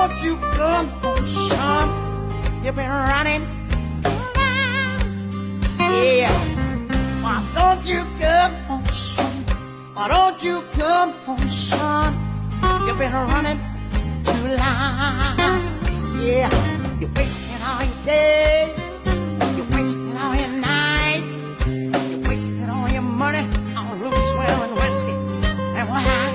don't you come home, son? You've been running around. Yeah. Why don't you come home, son? Why don't you come home, son? You've been running too long. Yeah. You're wasting all your days. You're wasting all your nights. You're wasting all your money on room swelling whiskey and wine.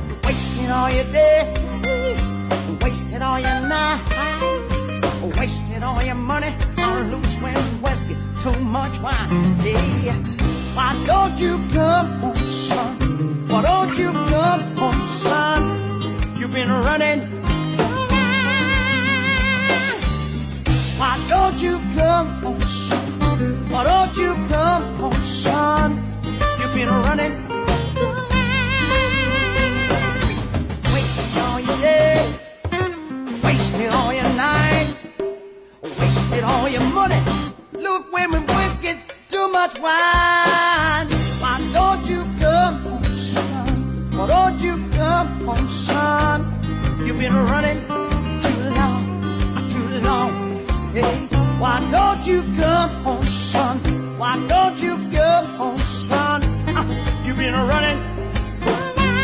You're wasting all your days. You're wasting all your nights. You're wasting all your money on loose swelling whiskey. Too much wine. Yeah. Why don't you come home, son? Why don't you come home, son? You've been running. Why don't you come home, son? Why don't you come home, son? You've been running. Wasting all your days. Wasting all your nights. Wasting all your money. Look, women, wicked. Too much wine. Why don't you come home, son? Why don't you come home, son? You've been running too long, too long. Hey, why don't you come home, son? Why don't you come home, son? You've been running too long.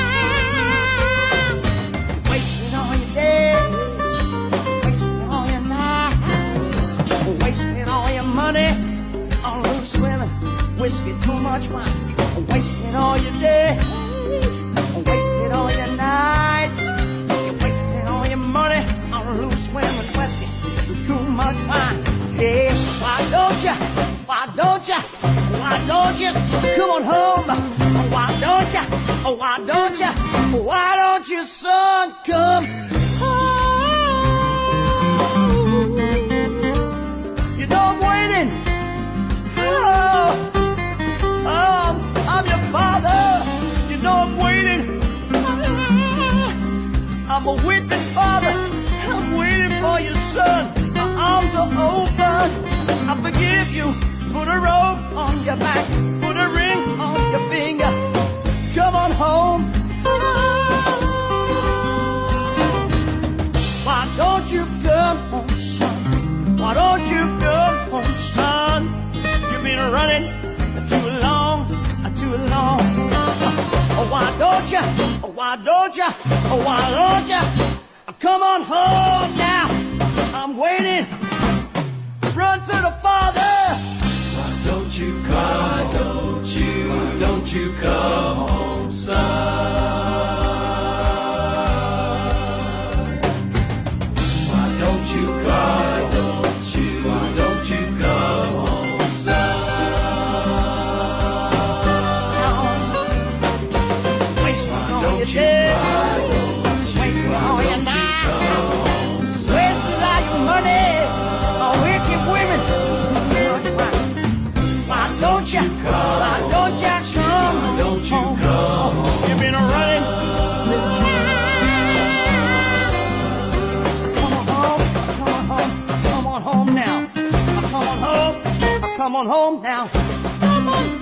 Wasting all your days, wasting all your nights, wasting all your money on loose women, whiskey, too much wine. Wasting all your days, wasting all your nights. You're wasting all your money on loose women, whiskey, too much wine. Yeah, why don't you, why don't you, why don't you come on home? Why don't you, why don't you, why don't you, son, come home? You know I'm waiting. I'm your father. You know I'm waiting. I'm a weeping father. I'm waiting for your son. My arms are open. I forgive you. Put a rope on your back. Put a ring on your finger. Come on home. Why don't you come home, son? Why don't you come home, son? You've been running too long, too long. Oh, why don't you, why don't you, why don't you come on home now? I'm waiting. Run to the Father. Why don't you come home? Why don't you come home, son? Why don't you come? Why don't you come home, son? Wasting all your days, wasting all your nights, wasting all your money on wicked women. Why don't you come? Why don't you come? Why don't you come home? You've been running. Come on home now. Come on home now. Come on